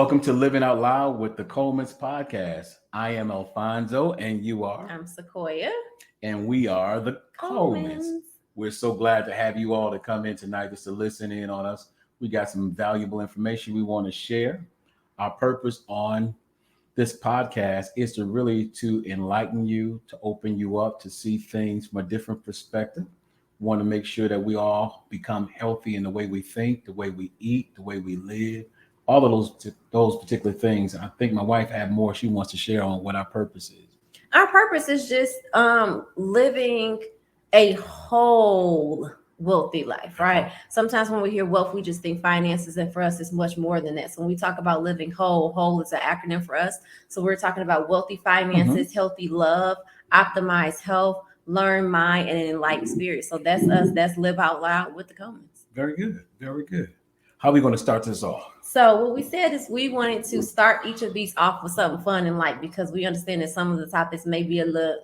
Welcome to Living Out Loud with the Coleman's podcast. I am Alfonso, and you are? I'm Sequoia. And we are the Colemans. We're so glad to have you all to come in tonight just to listen in on us. We got some valuable information we want to share. Our purpose on this podcast is to enlighten you, to open you up, to see things from a different perspective. We want to make sure that we all become healthy in the way we think, the way we eat, the way we live. All of those particular things. I think my wife had more she wants to share on what our purpose is. Our purpose is just living a whole wealthy life, right? Sometimes when we hear wealth, we just think finances, and for us, it's much more than that. So when we talk about living whole is an acronym for us. So we're talking about wealthy finances, healthy love, optimized health, learn mind, and an enlightened spirit. So that's us. That's Live Out Loud with the Colemans. Very good. Very good. How are we going to start this off? So what we said is we wanted to start each of these off with something fun and light, because we understand that some of the topics may be a little,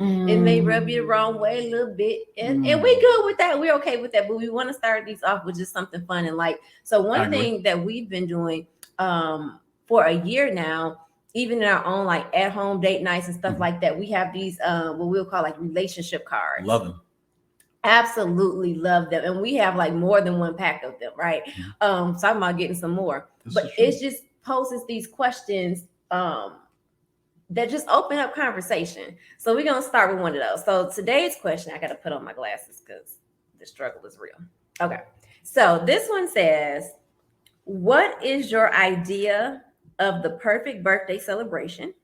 it may rub you the wrong way a little bit. And we good with that. We're okay with that. But we want to start these off with just something fun and light. So one thing that we've been doing for a year now, even in our own like at home date nights and stuff like that, we have these what we'll call like relationship cards. Love them. Absolutely love them, and we have like more than one pack of them, right? Talking about getting some more, but it just poses these questions that just open up conversation. So we're gonna start with one of those. So today's question, I gotta put on my glasses because the struggle is real. Okay, so this one says, what is your idea of the perfect birthday celebration?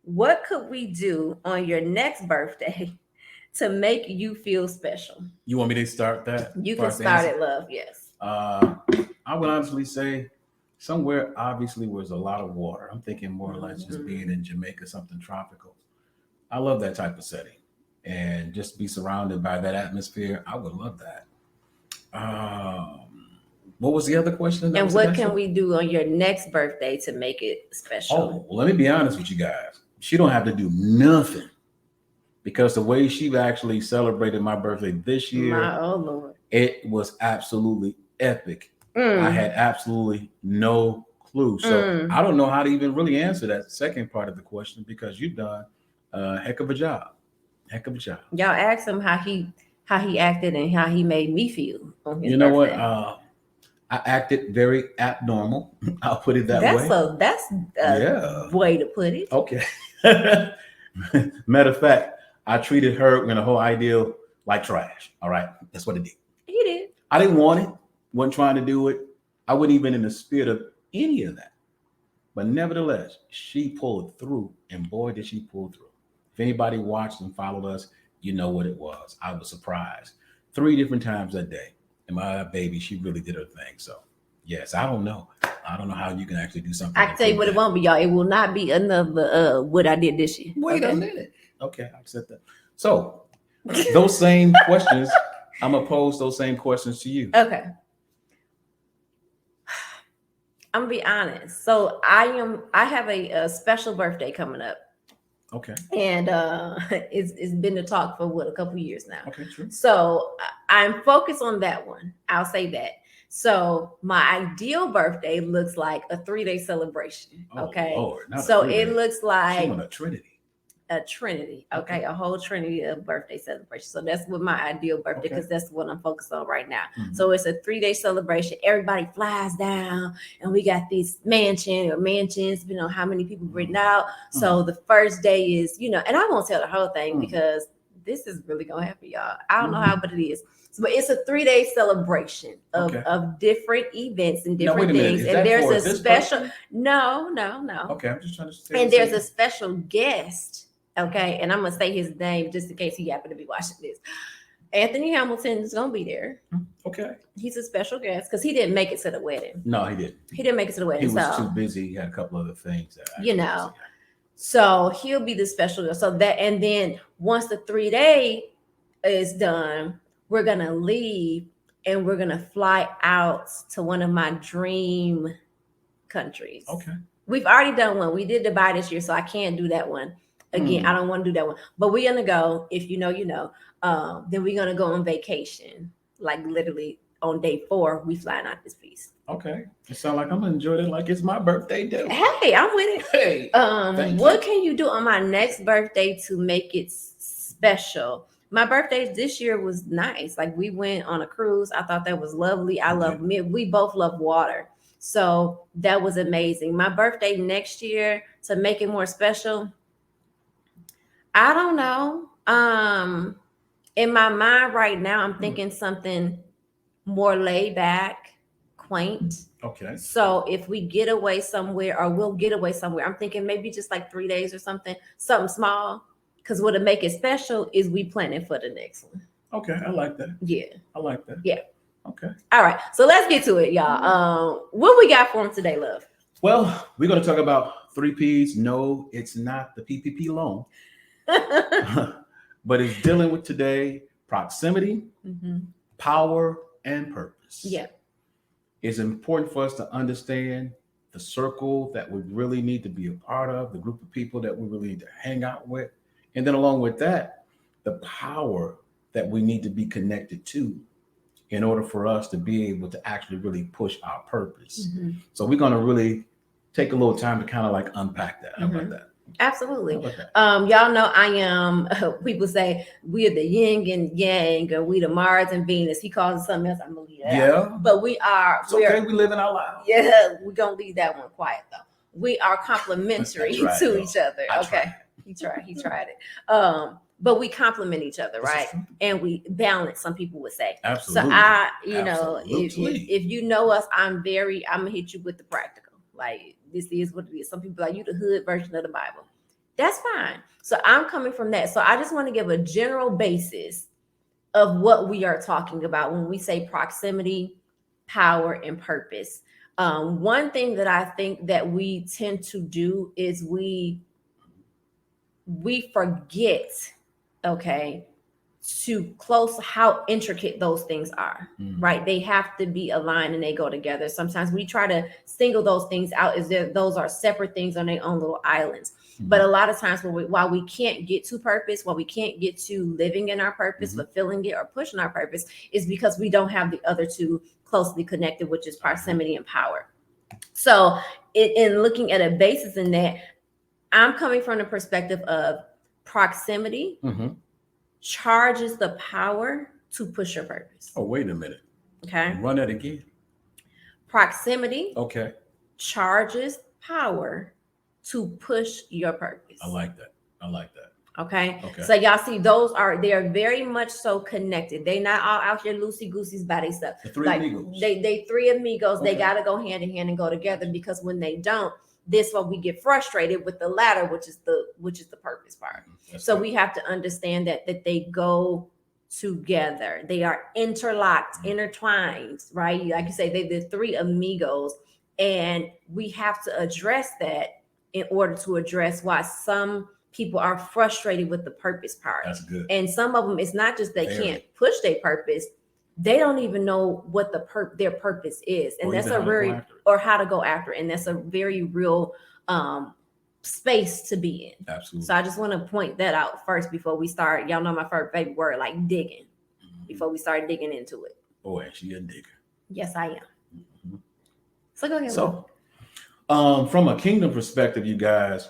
What could we do on your next birthday to make you feel special? You want me to start that? You can start it, love. Yes. I would honestly say somewhere obviously where there's a lot of water. I'm thinking more or less just being in Jamaica, something tropical. I love that type of setting, and just be surrounded by that atmosphere. I would love that. What was the other question? And what can we do on your next birthday to make it special? Oh, well, let me be honest with you guys. She don't have to do nothing. Because the way she actually celebrated my birthday this year, Lord, it was absolutely epic. I had absolutely no clue. So I don't know how to even really answer that second part of the question, because you've done a heck of a job. Y'all asked him how he acted and how he made me feel on his You know birthday. what? I acted very abnormal. I'll put it that way. That's a way to put it. Okay. Matter of fact, I treated her in a whole ideal like trash. All right. That's what it did. He did. I didn't want it. Wasn't trying to do it. I wasn't even in the spirit of any of that. But nevertheless, she pulled through, and boy, did she pull through. If anybody watched and followed us, you know what it was. I was surprised 3 different times that day. And my baby, she really did her thing. So yes, I don't know how you can actually do something. I can tell you what it won't be, y'all. It will not be another what I did this year. Wait a minute. Okay, I accept that. So those same questions, I'm gonna pose those same questions to you. Okay. I'm gonna be honest. So I have a special birthday coming up. Okay. And it's been the talk for a couple of years now. Okay, true. So I'm focused on that one. I'll say that. So my ideal birthday looks like a 3-day celebration. Okay. Lord, so it looks like a trinity. A trinity. Okay. A whole trinity of birthday celebration. So that's what my ideal birthday, because that's what I'm focused on right now. So it's a 3-day celebration. Everybody flies down, and we got these mansions, depending on how many people written out. So the first day is, and I won't tell the whole thing because this is really gonna happen, y'all. I don't know how, but it is. So, but it's a 3-day celebration of different events and different things. And there's a special no. Okay, I'm just trying to say. And there's a special guest. Okay, and I'm gonna say his name just in case he happened to be watching this. Anthony Hamilton is gonna be there. Okay, he's a special guest because he didn't make it to the wedding. No, he didn't. He didn't make it to the wedding. He was too busy. He had a couple other things that So he'll be the special guest. So that, and then once the 3-day is done, we're gonna leave and we're gonna fly out to one of my dream countries. Okay, we've already done one. We did Dubai this year, so I can't do that one. Again, I don't want to do that one, but we're going to go, if you know, then we're going to go on vacation, like literally on day 4, we flying out this piece. Okay. It sounds like I'm gonna enjoy it like it's my birthday too. Hey, I'm with it. Hey. What can you do on my next birthday to make it special? My birthday this year was nice. Like we went on a cruise. I thought that was lovely. We both love water. So that was amazing. My birthday next year, to make it more special, I don't know. In my mind right now, I'm thinking something more laid back, quaint. Okay. So if we get away somewhere, or we'll get away somewhere, I'm thinking maybe just like 3 days or something small. Because what'll make it special is we planning for the next one. Okay, I like that. Yeah. I like that. Yeah. Okay. All right. So let's get to it, y'all. What we got for them today, love? Well, we're going to talk about 3 Ps. No, it's not the PPP loan, but it's dealing with today proximity, power, and purpose. Yeah. It's important for us to understand the circle that we really need to be a part of, the group of people that we really need to hang out with. And then along with that, the power that we need to be connected to in order for us to be able to actually really push our purpose. So we're going to really take a little time to kind of like unpack that. How about that? Absolutely. How about that? Y'all know I am, people say we are the yin and yang, or we the Mars and Venus. He calls it something else. I'm going to leave that out. But we are. It's okay. We living out loud. Yeah. We're going to leave that one quiet though. We are complementary to each other. Okay. He tried it. But we complement each other, right? And we balance, some people would say. Absolutely. So if you know us, I'm gonna hit you with the practical. Like, this is what it is. Some people are like, you the hood version of the Bible. That's fine. So I'm coming from that. So I just want to give a general basis of what we are talking about when we say proximity, power, and purpose. One thing that I think that we tend to do is we forget, okay, to close how intricate those things are, right? They have to be aligned and they go together. Sometimes we try to single those things out as if those are separate things on their own little islands. But a lot of times while we can't get to purpose, while we can't get to living in our purpose, fulfilling it, or pushing our purpose, is because we don't have the other two closely connected, which is proximity and power. So in looking at a basis in that, I'm coming from the perspective of proximity charges the power to push your purpose. Oh, wait a minute. Okay. Run that again. Proximity. Okay. Charges power to push your purpose. I like that. Okay. So y'all see, they are very much so connected. They not all out here loosey gooseys by themselves. The three amigos. They 3 amigos. Okay. They got to go hand in hand and go together, because when they don't, this is what we get frustrated with the latter, which is the purpose part. So we have to understand that they go together. They are interlocked, intertwined, right? Like you say, they're the 3 amigos, and we have to address that in order to address why some people are frustrated with the purpose part. That's good. And some of them, it's not just they can't push their purpose. They don't even know what their purpose is. And that's or how to go after it. And that's a very real space to be in. Absolutely. So I just want to point that out first before we start. Y'all know my favorite word, like digging, before we start digging into it. Oh, actually a digger. Yes, I am. So go ahead. So from a kingdom perspective, you guys,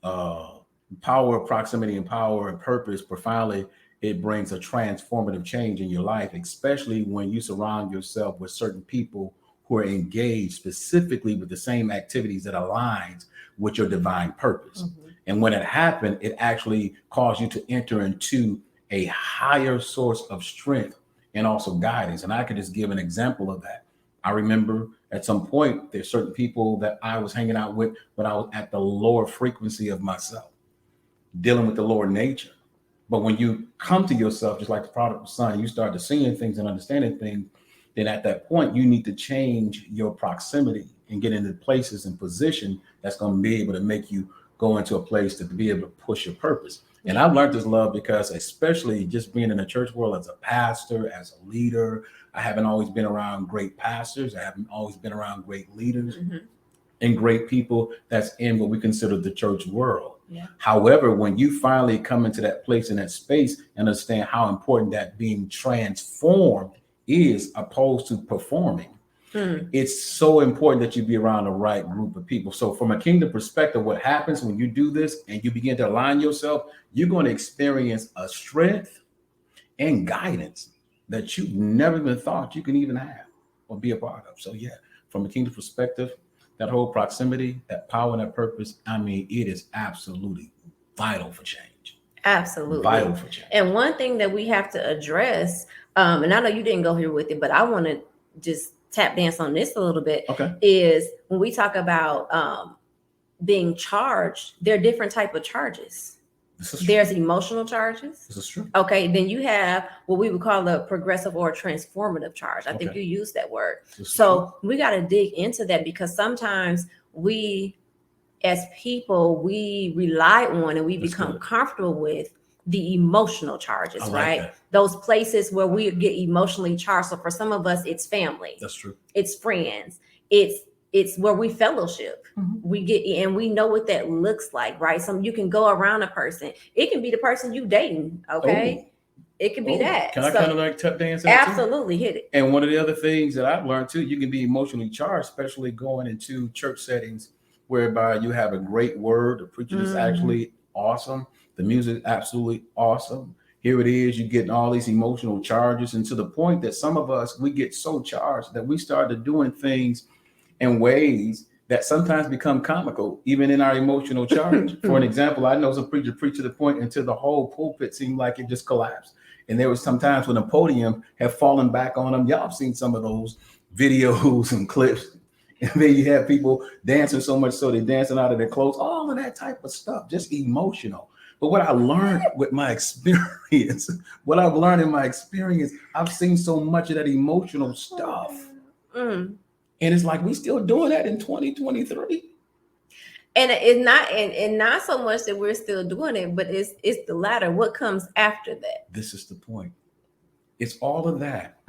power, proximity, and power and purpose, profoundly, it brings a transformative change in your life, especially when you surround yourself with certain people who are engaged specifically with the same activities that aligns with your divine purpose. And when it happened, it actually caused you to enter into a higher source of strength and also guidance. And I could just give an example of that. I remember at some point, there's certain people that I was hanging out with when I was at the lower frequency of myself, dealing with the lower nature. But when you come to yourself, just like the prodigal son, you start to seeing things and understanding things, then at that point, you need to change your proximity and get into places and position that's going to be able to make you go into a place to be able to push your purpose. And I've learned this, love, because especially just being in the church world as a pastor, as a leader, I haven't always been around great pastors. I haven't always been around great leaders and great people that's in what we consider the church world. However, when you finally come into that place in that space and understand how important that being transformed is opposed to performing. It's so important that you be around the right group of people. So from a kingdom perspective, what happens when you do this and you begin to align yourself, you're going to experience a strength and guidance that you never even thought you can even have or be a part of. So yeah, from a kingdom perspective, that whole proximity, that power, and that purpose, I mean, it is absolutely vital for change. Absolutely. Vital for change. And one thing that we have to address, and I know you didn't go here with it, but I want to just tap dance on this a little bit, is when we talk about being charged, there are different type of charges. There's emotional charges. This is true. Okay, then you have what we would call a progressive or transformative charge. I think you used that word. So we got to dig into that, because sometimes we, as people, we rely on and we become comfortable with the emotional charges, right? Those places where we get emotionally charged. So for some of us, it's family. That's true. It's friends. It's where we fellowship. We get, and we know what that looks like, right? You can go around a person. It can be the person you dating. Okay. It could be that. Can I kind of like tap dance? Absolutely, hit it. And one of the other things that I've learned too, you can be emotionally charged, especially going into church settings whereby you have a great word. The preacher is actually awesome. The music is absolutely awesome. Here it is, you're getting all these emotional charges, and to the point that some of us, we get so charged that we started doing things in ways that sometimes become comical, even in our emotional charge. For an example, I know some preachers preach to the point until the whole pulpit seemed like it just collapsed. And there was some times when the podium had fallen back on them. Y'all have seen some of those videos and clips. And then you have people dancing so much so they're dancing out of their clothes, all of that type of stuff, just emotional. But what I learned with my experience, I've seen so much of that emotional stuff. And it's like, we still doing that in 2023. And it's not, and not so much that we're still doing it, but it's the latter. What comes after that? This is the point. It's all of that.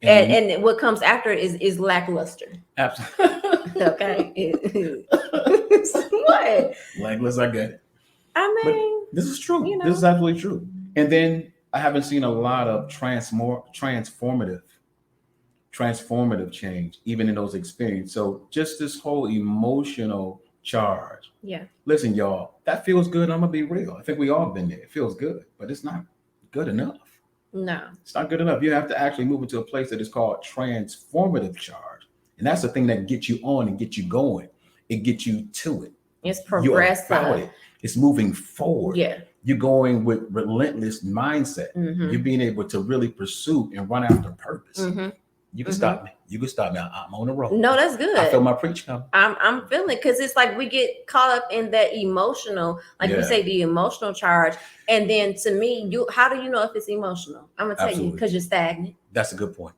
And what comes after is lackluster. Absolutely. Okay. What? Lackluster, I get it. I mean, but this is true. You know? This is absolutely true. And then I haven't seen a lot of transformative change, even in those experiences. So just this whole emotional charge. Yeah. Listen, y'all, that feels good. I'm gonna be real. I think we all been there. It feels good, but it's not good enough. No, it's not good enough. You have to actually move into a place that is called transformative charge. And that's the thing that gets you on and get you going. It gets you to it. It's progressive. It's moving forward. Yeah. You're going with relentless mindset. You're being able to really pursue and run after purpose. You can stop me. You can stop me. I'm on the road. No, that's good. I feel my preach coming. I'm feeling, because it's like we get caught up in that emotional, like you say, the emotional charge. And then to me, how do you know if it's emotional? I'm gonna tell you, because you're stagnant. That's a good point.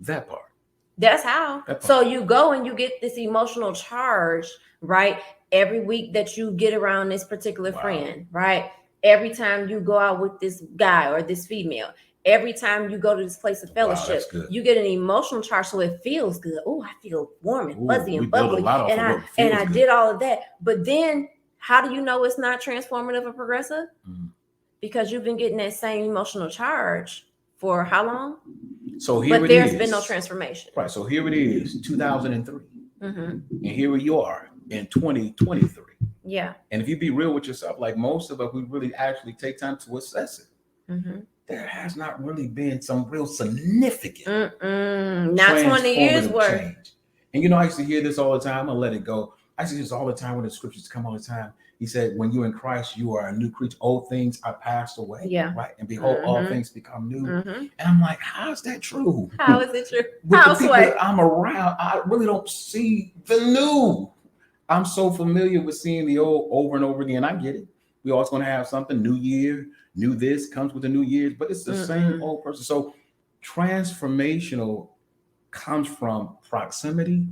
That part. That's how. So you go and you get this emotional charge, right? Every week that you get around this particular friend, right? Every time you go out with this guy or this female, every time you go to this place of fellowship, you get an emotional charge, so it feels good. Oh, I feel warm and fuzzy and bubbly, and I did all of that. But then, how do you know it's not transformative or progressive? Because you've been getting that same emotional charge for how long? So here but there's been no transformation. Right. So here it is, 2003, and here you are in 2023. Yeah. And if you be real with yourself, like most of us, we really actually take time to assess it. There has not really been some real significant not 20 years worth. Change. And you know, I used to hear this all the time. I'll let it go. I see this all the time when the scriptures come all the time. He said, when you're in Christ, you are a new creature. Old things are passed away. Yeah. Right. And behold, all things become new. And I'm like, how is that true? How is it true? With the people that I'm around, I really don't see the new. I'm so familiar with seeing the old over and over again. I get it. We always going to have something, new year, new this comes with the new years, but it's the same old person. So transformational comes from proximity,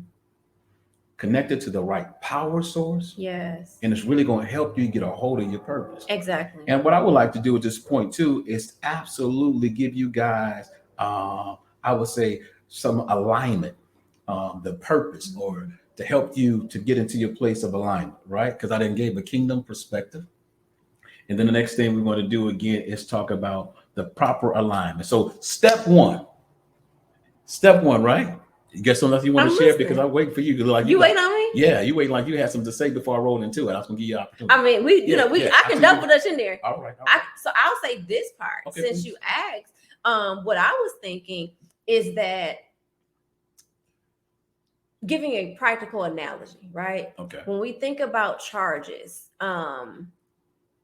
connected to the right power source. Yes. And it's really going to help you get a hold of your purpose. Exactly. And what I would like to do at this point too is absolutely give you guys, I would say, some alignment, the purpose, or to help you to get into your place of alignment, right? Because I didn't give a kingdom perspective. And then the next thing we're going to do again is talk about the proper alignment. So step one, Step one, right? You got something else you want to I'm share? listening. Because I'm waiting for you. Like You waiting on me? Yeah, you waiting like you had something to say before I roll into it. I was gonna give you an opportunity. I mean, I can double dutch in there. All right. So I'll say this part, Okay, since please. you asked. What I was thinking is that giving a practical analogy, right? Okay. When we think about charges,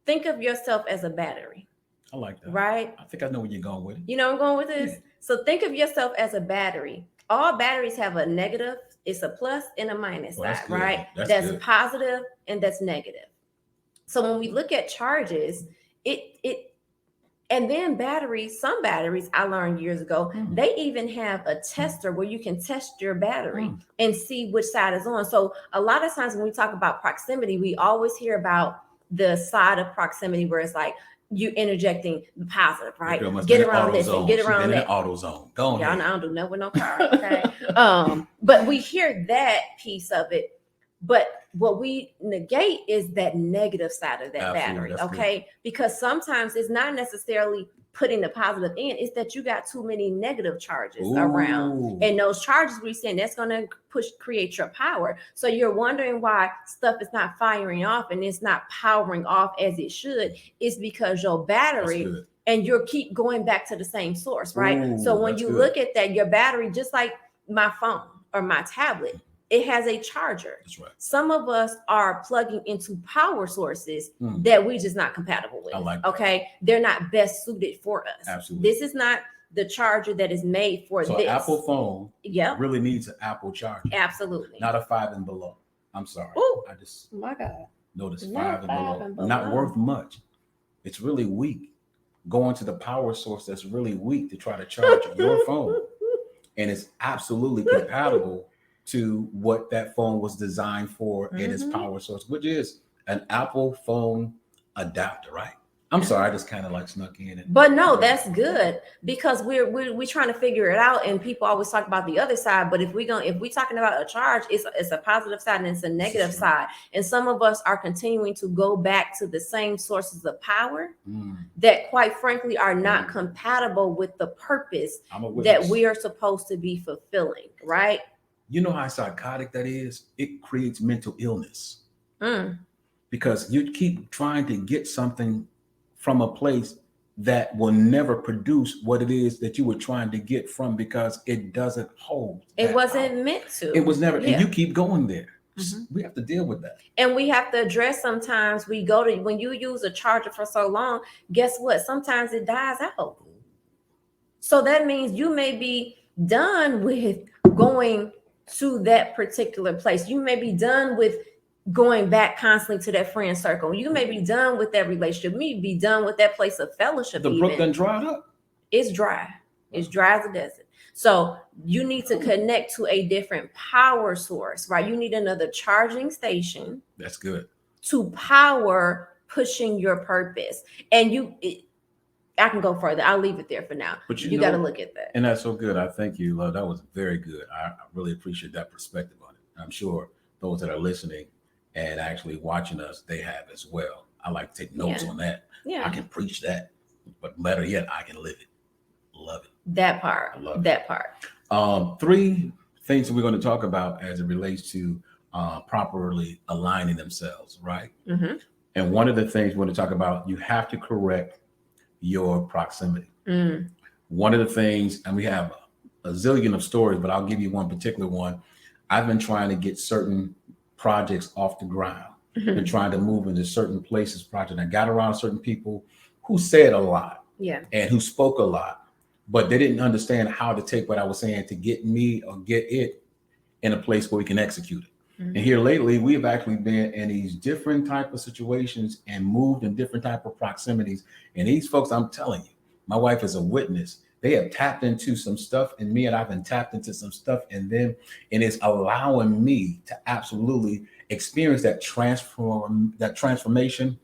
think of yourself as a battery. I like that. Right? I think I know where you're going with it. You know where I'm going with this? Yeah. So think of yourself as a battery. All batteries have a negative, it's a plus and a minus side, right? That's positive and that's negative. So when we look at charges, and then batteries, some batteries I learned years ago, they even have a tester where you can test your battery and see which side is on. So a lot of times when we talk about proximity, we always hear about the side of proximity where it's like you interjecting the positive, right? Get around this and get around that. Auto zone. Go on. Y'all know I don't do nothing with no car, okay? But we hear that piece of it. But what we negate is that negative side of that battery, okay? Good. Because sometimes it's not necessarily putting the positive in, it's that you got too many negative charges around. And those charges we're saying that's going to create your power. So you're wondering why stuff is not firing off and it's not powering off as it should. It's because your battery and you keep going back to the same source, right? So when you look at that, your battery, just like my phone or my tablet, it has a charger. That's right. Some of us are plugging into power sources that we're just not compatible with. I like that. Okay. They're not best suited for us. Absolutely. This is not the charger that is made for this. So Apple phone really needs an Apple charger. Absolutely. Not a 5 and below. I'm sorry. Ooh, I just my God. noticed 5 and below. Not worth much. It's really weak. Going to the power source that's really weak to try to charge your phone. And it's absolutely compatible to what that phone was designed for in its power source, which is an Apple phone adapter, right? I'm sorry, I just kind of like snuck in. But no, that's good because we're trying to figure it out, and people always talk about the other side. But if we're talking about a charge, it's a positive side and it's a negative side. And some of us are continuing to go back to the same sources of power that, quite frankly, are not compatible with the purpose that we are supposed to be fulfilling, right? You know how psychotic that is? It creates mental illness because you keep trying to get something from a place that will never produce what it is that you were trying to get from, because it doesn't hold. It wasn't meant to. It was never, and you keep going there. We have to deal with that. And we have to address sometimes when you use a charger for so long, guess what? Sometimes it dies out. So that means you may be done with going to that particular place. You may be done with going back constantly to that friend circle. You may be done with that relationship. You may be done with that place of fellowship. The brook done dried up. It's dry. It's dry as a desert. So you need to connect to a different power source, right? You need another charging station. That's good. To power pushing your purpose. And I can go further. I'll leave it there for now. But you got to look at that. And that's so good. I thank you, love. That was very good. I really appreciate that perspective on it. I'm sure those that are listening and actually watching us, they have as well. I like to take notes on that. Yeah. I can preach that, but better yet, I can live it. Love it. That part. I love that part. 3 things that we're going to talk about as it relates to properly aligning themselves, right? And one of the things we're going to talk about, you have to correct your proximity. One of the things, and we have a zillion of stories, but I'll give you one particular one. I've been trying to get certain projects off the ground and trying to move into certain places. I got around certain people who said a lot and who spoke a lot, but they didn't understand how to take what I was saying to get me or get it in a place where we can execute it. And here lately, we've actually been in these different type of situations and moved in different type of proximities. And these folks, I'm telling you, my wife is a witness. They have tapped into some stuff in me, and I've been tapped into some stuff in them. And it's allowing me to absolutely experience that transformation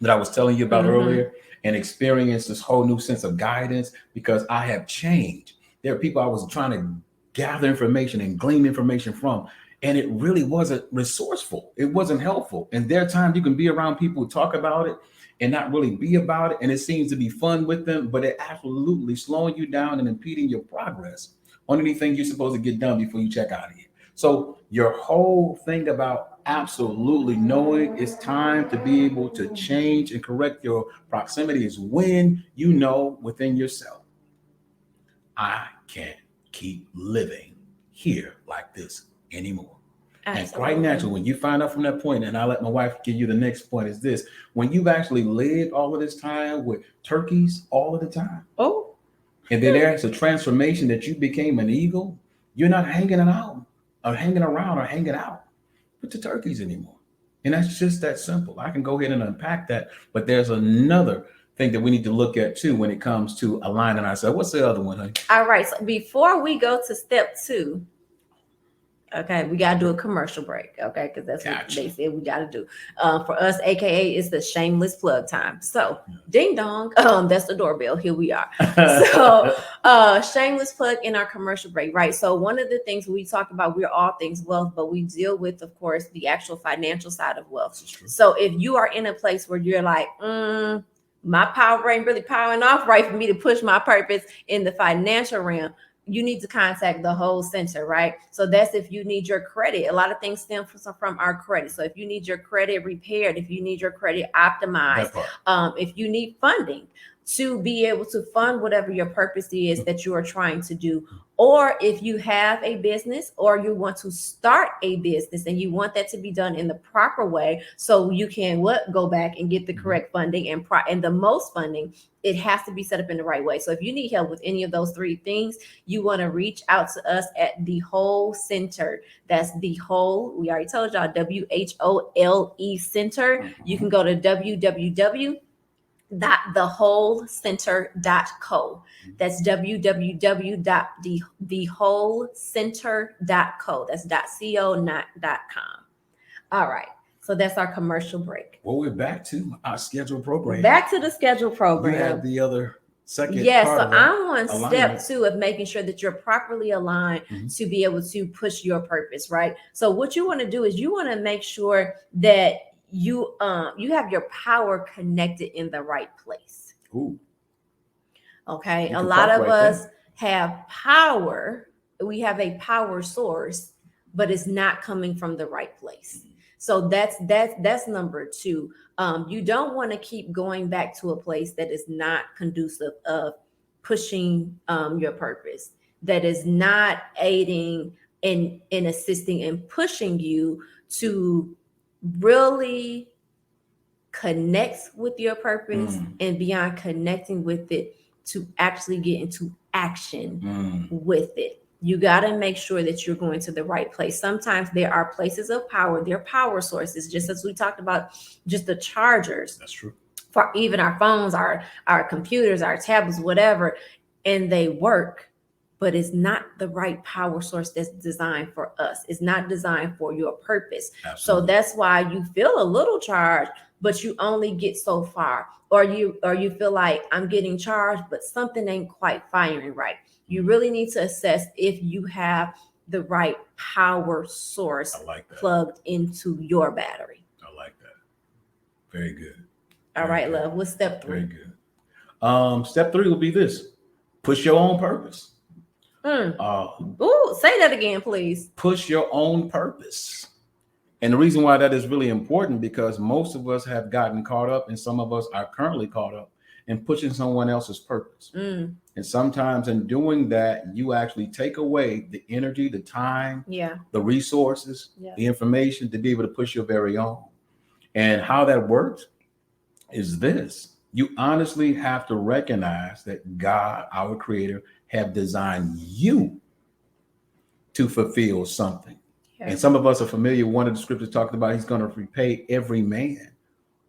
that I was telling you about earlier, and experience this whole new sense of guidance because I have changed. There are people I was trying to gather information and glean information from, and it really wasn't resourceful. It wasn't helpful. And there are times you can be around people who talk about it and not really be about it. And it seems to be fun with them, but it absolutely slowing you down and impeding your progress Only thing you're supposed to get done before you check out of here. So your whole thing about absolutely knowing it's time to be able to change and correct your proximity is when you know within yourself, I can't keep living here like this anymore. Absolutely. And quite naturally, when you find out from that point, and I'll let my wife give you the next point, is this: when you've actually lived all of this time with turkeys all of the time, and then there's a transformation that you became an eagle, you're not hanging out or hanging around or hanging out with the turkeys anymore. And that's just that simple. I can go ahead and unpack that, but there's another thing that we need to look at too when it comes to aligning ourselves. What's the other one, honey? All right. So before we go to step 2, okay, we got to do a commercial break, okay, because that's what they said we got to do. For us, AKA, it's the shameless plug time. So, ding dong, that's the doorbell. Here we are. So, shameless plug in our commercial break, right? So, one of the things we talk about, we're all things wealth, but we deal with, of course, the actual financial side of wealth. So, if you are in a place where you're like, my power ain't really powering off right for me to push my purpose in the financial realm, you need to contact the whole center, right? So that's if you need your credit. A lot of things stem from our credit. So if you need your credit repaired, if you need your credit optimized, if you need funding to be able to fund whatever your purpose is that you are trying to do, or if you have a business or you want to start a business and you want that to be done in the proper way, so you can go back and get the correct funding and the most funding, it has to be set up in the right way. So if you need help with any of those 3 things, you want to reach out to us at The Whole Center. That's The Whole, we already told y'all, WHOLE Center. You can go to www.thewholecenter.co. That's www.thewholecenter.co. That's .co, not .com. All right. So that's our commercial break. Well, we're back to our scheduled program. Back to the scheduled program. You have the other second. Yes, so I'm on step 2 of making sure that you're properly aligned to be able to push your purpose, right? So what you want to do is you want to make sure that you have your power connected in the right place. Ooh. Okay, a lot of us have power. We have a power source, but it's not coming from the right place. So that's number 2. You don't want to keep going back to a place that is not conducive of pushing your purpose, that is not aiding in assisting and pushing you to really connect with your purpose and beyond connecting with it, to actually get into action with it. You got to make sure that you're going to the right place. Sometimes there are places of power, there are power sources, just as we talked about, just the chargers. That's true. For even our phones, our computers, our tablets, whatever, and they work, but it's not the right power source that's designed for us. It's not designed for your purpose. Absolutely. So that's why you feel a little charged, but you only get so far. Or you feel like I'm getting charged, but something ain't quite firing right. You really need to assess if you have the right power source plugged into your battery. I like that. Very good. All right, love. What's step 3? Very good. Step 3 will be this: push your own purpose. Say that again, please. Push your own purpose. And the reason why that is really important, because most of us have gotten caught up, and some of us are currently caught up in pushing someone else's purpose. And sometimes in doing that, you actually take away the energy, the time, the resources, the information to be able to push your very own. And how that works is this: you honestly have to recognize that God, our creator, have designed you to fulfill something. And some of us are familiar. One of the scriptures talked about he's going to repay every man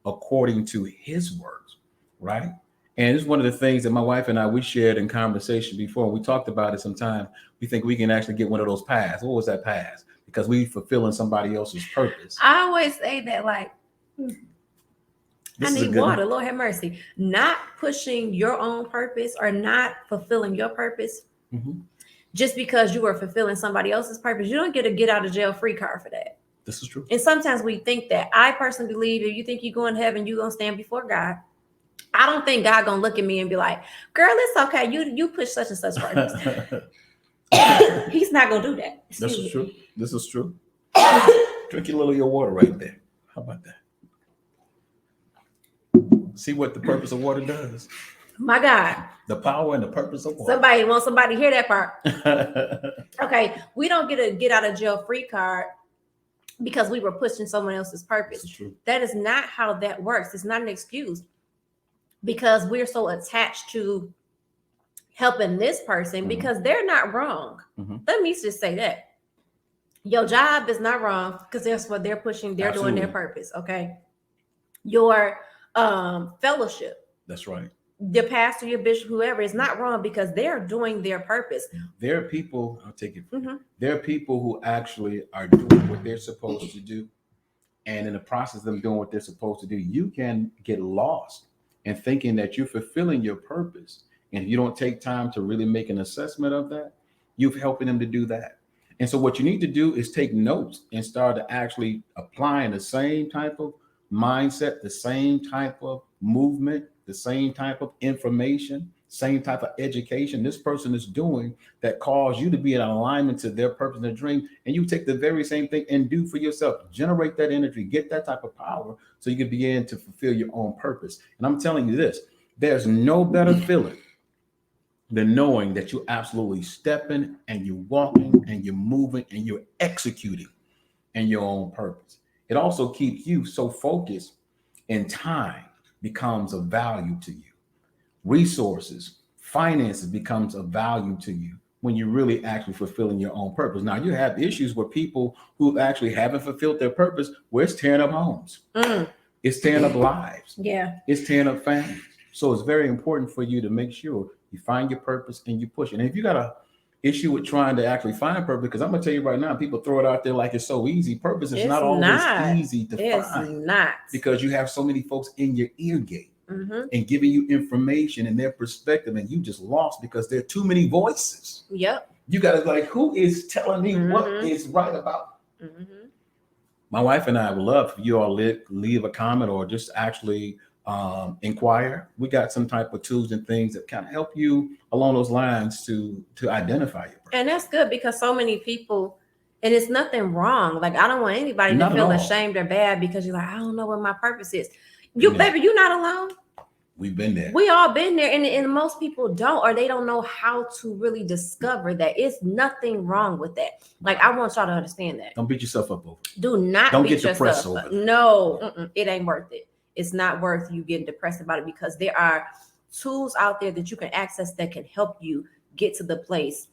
according to his works, right? And it's one of the things that my wife and I, we shared in conversation before. We talked about it sometime. We think we can actually get one of those paths. What was that path? Because we fulfilling somebody else's purpose. I always say that, like, I need water. Lord have mercy. Not pushing your own purpose or not fulfilling your purpose. Just because you are fulfilling somebody else's purpose, you don't get a get out of jail free card for that. This is true. And sometimes we think that. I personally believe if you think you go in heaven, you're going to stand before God. I don't think God going to look at me and be like, girl, it's okay. You push such and such purpose. He's not gonna do that. This is true. This is true. Drink a little of your water right there. How about that? See what the purpose of water does. My God. The power and the purpose of water. Somebody to hear that part. Okay, we don't get a get out of jail free card because we were pushing someone else's purpose. That is not how that works. It's not an excuse because we're so attached to helping this person because they're not wrong. Let me just say that. Your job is not wrong because that's what they're pushing. They're doing their purpose. Okay. Your fellowship. That's right. The pastor, your bishop, whoever is not wrong because they're doing their purpose. There are people, I'll take it. There are people who actually are doing what they're supposed to do. And in the process of them doing what they're supposed to do, you can get lost in thinking that you're fulfilling your purpose. And if you don't take time to really make an assessment of that, you're helping them to do that. And so what you need to do is take notes and start to actually applying the same type of mindset, the same type of movement, the same type of information, same type of education this person is doing that cause you to be in alignment to their purpose and their dream. And you take the very same thing and do for yourself. Generate that energy, get that type of power so you can begin to fulfill your own purpose. And I'm telling you this, there's no better feeling than knowing that you're absolutely stepping and you're walking and you're moving and you're executing in your own purpose. It also keeps you so focused, and time becomes of value to you. Resources, finances becomes of value to you when you're really actually fulfilling your own purpose. Now, you have issues where people who actually haven't fulfilled their purpose, where it's tearing up homes. It's tearing up lives. Yeah. It's tearing up families. So it's very important for you to make sure you find your purpose and you push it. And if you got a issue with trying to actually find purpose, because I'm gonna tell you right now, people throw it out there like it's so easy. Purpose is not always easy to find. It's not, because you have so many folks in your ear gate and giving you information and their perspective, and you just lost because there are too many voices. Yep. You gotta like, who is telling me what is right about? My wife and I would love for you all leave a comment or just actually inquire. We got some type of tools and things that kind of help you along those lines to identify your purpose. And that's good because so many people, and it's nothing wrong. Like, I don't want anybody to feel ashamed or bad because you're like, I don't know what my purpose is. Baby, you're not alone. We've been there. We all been there. And most people don't, or they don't know how to really discover that. It's nothing wrong with that. Like, I want y'all to understand that. Don't beat yourself up over it. Do not don't beat get depressed yourself over up. it. No, it ain't worth it. It's not worth you getting depressed about it because there are tools out there that you can access that can help you get to the place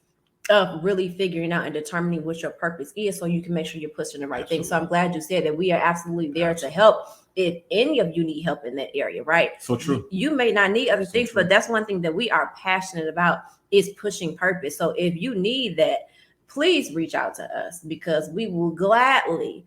of really figuring out and determining what your purpose is so you can make sure you're pushing the right thing. So I'm glad you said that we are absolutely there to help if any of you need help in that area, right? So true. You may not need other things, but that's one thing that we are passionate about is pushing purpose. So if you need that, please reach out to us because we will gladly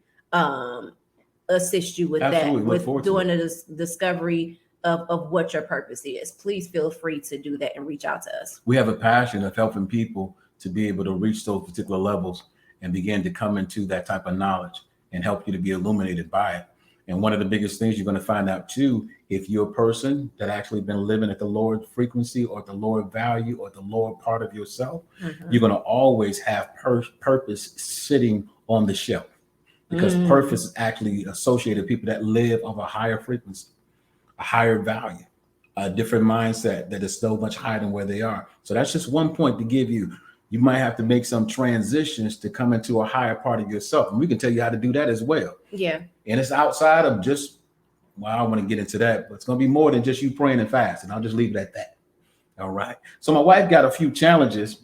assist you with that, with doing a discovery of what your purpose is. Please feel free to do that and reach out to us. We have a passion of helping people to be able to reach those particular levels and begin to come into that type of knowledge and help you to be illuminated by it. And one of the biggest things you're going to find out too, if you're a person that actually been living at the lower frequency or the lower value or the lower part of yourself, you're going to always have purpose sitting on the shelf. Because purpose is actually associated with people that live of a higher frequency, a higher value, a different mindset that is so much higher than where they are. So that's just one point to give you. You might have to make some transitions to come into a higher part of yourself. And we can tell you how to do that as well. Yeah. And it's outside of just, well, I don't want to get into that, but it's going to be more than just you praying and fasting. I'll just leave it at that. All right. So my wife got a few challenges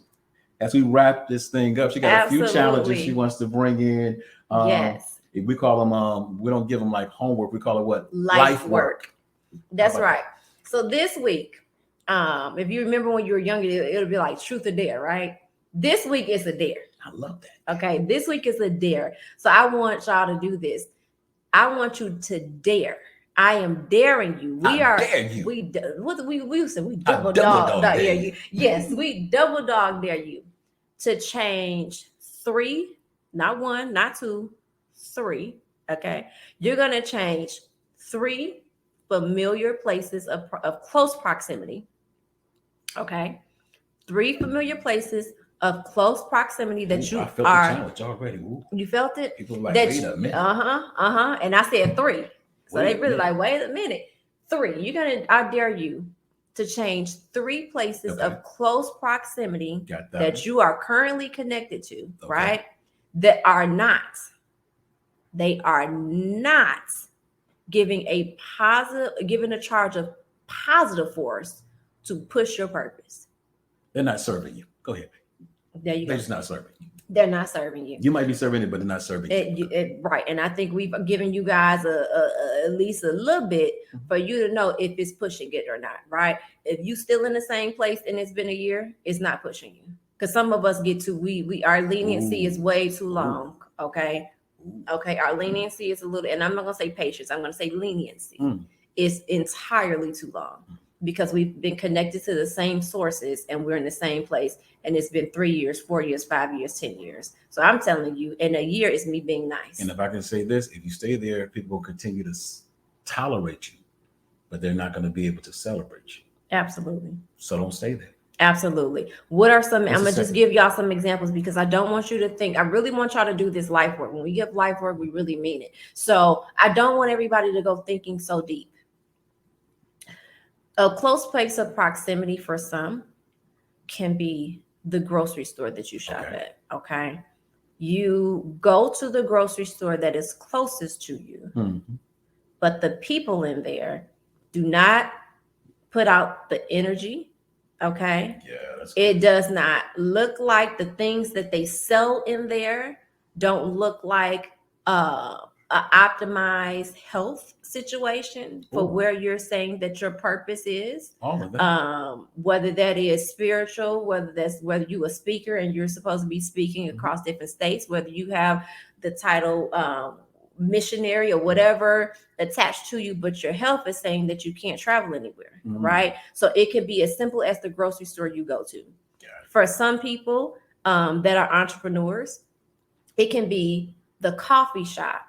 as we wrap this thing up. She got a few challenges she wants to bring in. Yes. We call them, we don't give them like homework. We call it what? Life work. That's right. So this week, if you remember when you were younger, it'll be like truth or dare, right? This week is a dare. I love that. Okay. This week is a dare. So I want y'all to do this. I want you to dare. I am daring you. Dare you. We said we double dog dare you. Yes, we double dog dare you to change 3, not 1, not 2, 3. Okay, you're gonna change 3 familiar places of close proximity. Okay, 3 familiar places of close proximity that Ooh, you I felt the challenge already. Ooh. You felt it? People like, that wait a minute. And I said 3. So Wait they a really minute. like, wait a minute. 3. I dare you to change 3 places Okay. of close proximity Got that you are currently connected to, Okay. right? That are not. They are not giving a charge of positive force to push your purpose. They're not serving you. Go ahead. There you go. They're just not serving you. They're not serving you. You might be serving it, but they're not serving you. Right. And I think we've given you guys at least a little bit for you to know if it's pushing it or not, right? If you still in the same place and it's been a year, it's not pushing you. Because some of us get to, our leniency is way too long. Okay. Okay. Our leniency is a little, and I'm not going to say patience. I'm going to say leniency is entirely too long. Because we've been connected to the same sources and we're in the same place. And it's been 3 years, 4 years, 5 years, 10 years. So I'm telling you, in a year, it's me being nice. And if I can say this, if you stay there, people will continue to tolerate you, but they're not going to be able to celebrate you. Absolutely. So don't stay there. Absolutely. What are some, I'm going to just give y'all some examples because I don't want you to think, I really want y'all to do this life work. When we give life work, we really mean it. So I don't want everybody to go thinking so deep. A close place of proximity for some can be the grocery store that you shop at. Okay. You go to the grocery store that is closest to you, but the people in there do not put out the energy. Okay. Yeah. It does not look like the things that they sell in there don't look like an optimized health situation for where you're saying that your purpose is. All of that. Whether that is spiritual, whether you a speaker and you're supposed to be speaking across different states, whether you have the title missionary or whatever attached to you, but your health is saying that you can't travel anywhere, right? So it could be as simple as the grocery store you go to. For some people that are entrepreneurs, it can be the coffee shop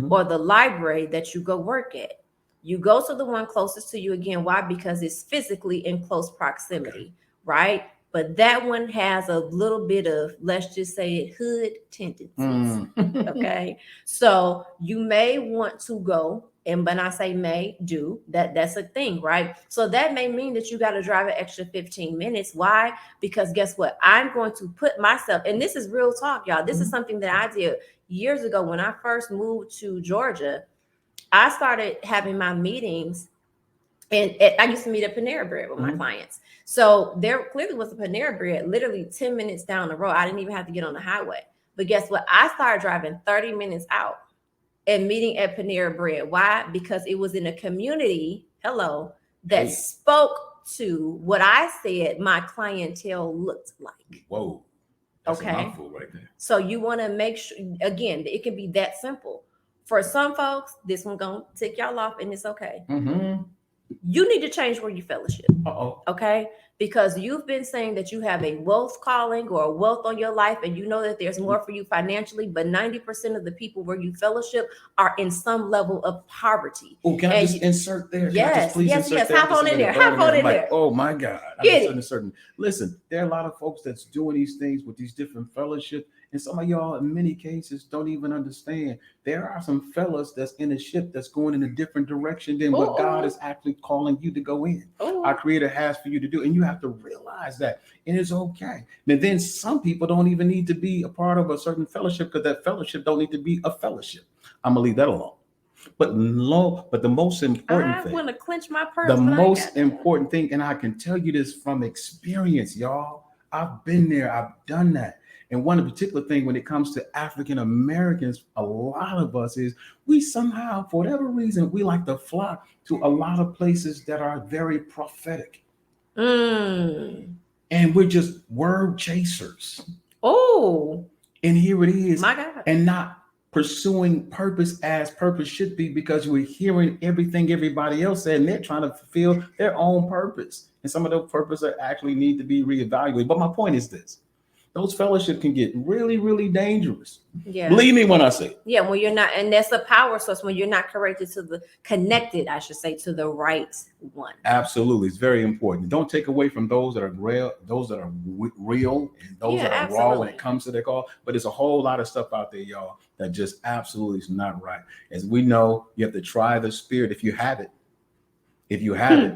or the library that you go work at. You go to the one closest to you again. Why? Because it's physically in close proximity, right? But that one has a little bit of, let's just say it, hood tendencies. Okay. So you may want to go, and when I say may, do, that's a thing, right? So that may mean that you got to drive an extra 15 minutes. Why? Because guess what? I'm going to put myself, and this is real talk, y'all. This is something that I did years ago when I first moved to Georgia. I started having my meetings, and I used to meet at Panera Bread with my clients. So there clearly was a Panera Bread literally 10 minutes down the road. I didn't even have to get on the highway. But guess what? I started driving 30 minutes out and meeting at Panera Bread. Why? Because it was in a community, that spoke to what I said my clientele looked like. Whoa. That's a mouthful right there. So you want to make sure, again, it can be that simple. For some folks, this one gonna tick y'all off, and it's okay. You need to change where you fellowship. Okay? Because you've been saying that you have a wealth calling or a wealth on your life, and you know that there's more for you financially, but 90% of the people where you fellowship are in some level of poverty. Oh, can I just insert there? Yes. Hop on in there. Oh my God. Listen, there are a lot of folks that's doing these things with these different fellowships. And some of y'all, in many cases, don't even understand. There are some fellas that's in a ship that's going in a different direction than what God is actually calling you to go in. Our Creator has for you to do. And you have to realize that. And it's okay. And then some people don't even need to be a part of a certain fellowship because that fellowship don't need to be a fellowship. I'm going to leave that alone. But the most important thing. I want to clench my purse. The most important thing, and I can tell you this from experience, y'all. I've been there. I've done that. And one particular thing when it comes to African Americans, a lot of us is we somehow, for whatever reason, we like to flock to a lot of places that are very prophetic. And we're just word chasers. And here it is. My God. And not pursuing purpose as purpose should be, because we're hearing everything everybody else said, and they're trying to fulfill their own purpose. And some of those purposes actually need to be reevaluated. But my point is this. those fellowships can get really, really dangerous. Yeah. Believe me when I say it. Yeah, when you're not, and that's a power source when you're not connected, I should say, to the right one. Absolutely. It's very important. Don't take away from those that are real, and those that are raw when it comes to their call. But there's a whole lot of stuff out there, y'all, that just absolutely is not right. As we know, you have to try the spirit if you have it. If you have it,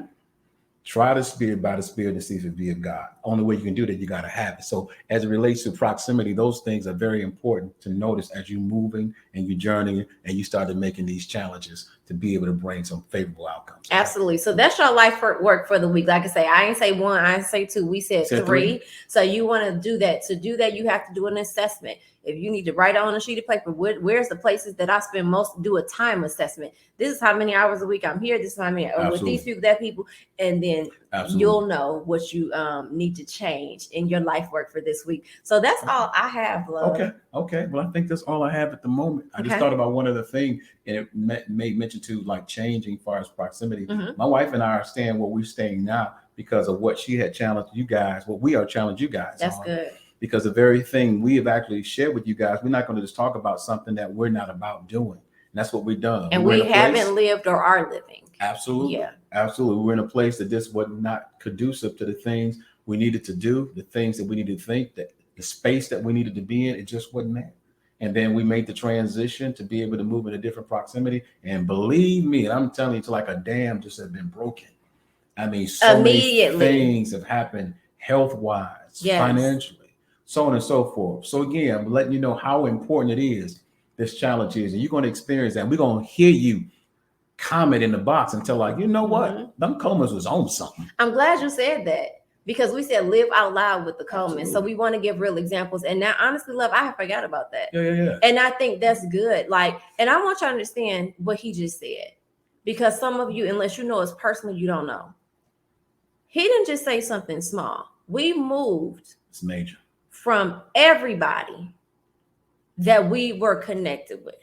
try the spirit by the spirit to see if it be of God. Only way you can do that, you got to have it. So as it relates to proximity, those things are very important to notice as you're moving and you're journeying and you started making these challenges to be able to bring some favorable outcomes. Absolutely. So that's your life work for the week. Like I say, I ain't say one, I ain't say two. We said three. So you want to do that. To do that, you have to do an assessment. If you need to write on a sheet of paper, where's the places that I spend most, do a time assessment. This is how many hours a week I'm here. This is how many, with these people, that people, and then you'll know what you need to change in your life work for this week. So that's all I have, love. Okay. Well, I think that's all I have at the moment. I just thought about one other thing, and it made mention to like changing as far as proximity. My wife and I are staying where we're staying now because of what she had challenged you guys. What we are challenged you guys. That's good. Because the very thing we have actually shared with you guys, we're not going to just talk about something that we're not about doing. And that's what we've done. And we haven't lived or are living. Absolutely. Yeah. Absolutely. We're in a place that this was not conducive to the things we needed to do, the things that we needed to think, that the space that we needed to be in, it just wasn't there. And then we made the transition to be able to move in a different proximity. And believe me, I'm telling you, it's like a dam just has been broken. I mean, so many things have happened health-wise, financially, so on and so forth. So again, I'm letting you know how important it is, this challenge is, and you're going to experience that. We're going to hear you comment in the box and tell like, you know what, them Colemans was on something. I'm glad you said that, because we said live out loud with the Colemans. So we want to give real examples. And now, honestly, love, I forgot about that. Yeah. And I think that's good. Like, and I want you to understand what he just said, because some of you, unless you know us personally, you don't know. He didn't just say something small. We moved. It's major. From everybody that we were connected with.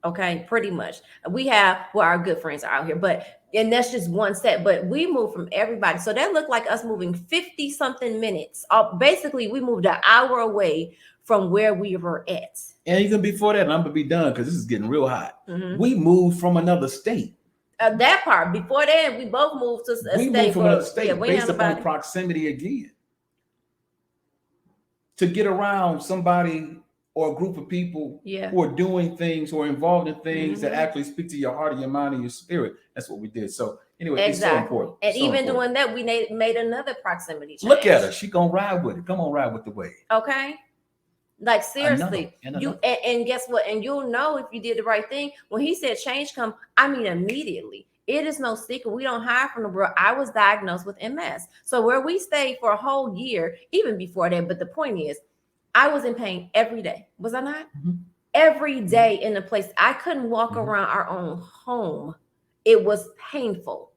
Okay, pretty much. We have, well, our good friends are out here, and that's just one set, but we moved from everybody. So that looked like us moving 50 something minutes. Basically, we moved an hour away from where we were at. And even before that, and I'm gonna be done because this is getting real hot. We moved from another state. That part, before that, we both moved to a state. Moved from another state based upon proximity again. To get around somebody or a group of people who are doing things, who are involved in things that actually speak to your heart and your mind and your spirit. That's what we did. So anyway, it's so important. And even doing that, we made another proximity change. Look at her. She gonna ride with it. Come on, ride with the wave. Okay. Like seriously. And guess what? And you'll know if you did the right thing. When he said change come, I mean immediately. It is no secret. We don't hide from the world. I was diagnosed with MS. So where we stayed for a whole year, even before that, but the point is, I was in pain every day. Was I not? Every day in a place. I couldn't walk around our own home. It was painful,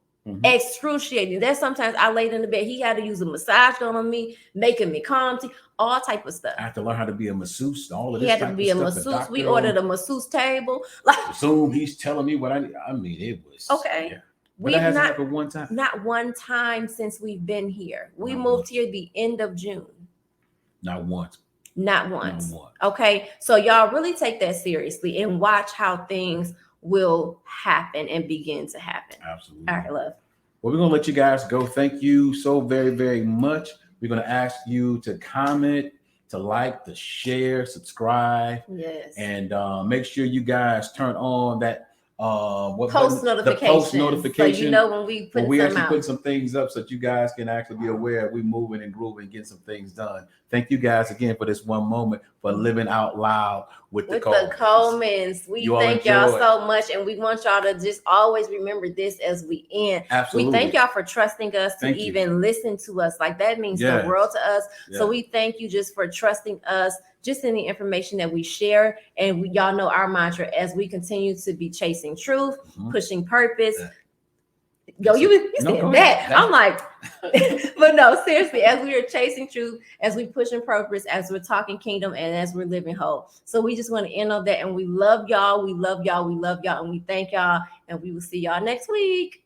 excruciating. There's sometimes I laid in the bed. He had to use a massage gun on me, making me calm, all type of stuff. I had to learn how to be a masseuse. All of this. He had to be a masseuse. We ordered a masseuse table. Like Zoom, he's telling me what I need. I mean, it was okay. Yeah. We've not one time. Not one time since we've been here. We moved here the end of June. Not once. Not once. Okay. So y'all really take that seriously and watch how things will happen and begin to happen. Absolutely. All right, love. Well, we're going to let you guys go. Thank you so very, very much. We're going to ask you to comment, to like, to share, subscribe. Yes. And make sure you guys turn on that post notification. Post notification. So you know when we put some things up so that you guys can actually be aware we're moving and grooving and getting some things done. Thank you guys again for this one moment for living out loud with the Colemans. We thank y'all so much, and we want y'all to just always remember this as we end. Absolutely. We thank y'all for trusting us to even listen to us. Like that means the world to us. So we thank you just for trusting us, just in the information that we share. And y'all know our mantra as we continue to be chasing truth, pushing purpose. Yo, you said that. I'm like, but no, seriously, as we are chasing truth, as we pushing purpose, as we're talking kingdom, and as we're living whole. So we just want to end on that. And we love y'all. We love y'all. We love y'all. And we thank y'all. And we will see y'all next week.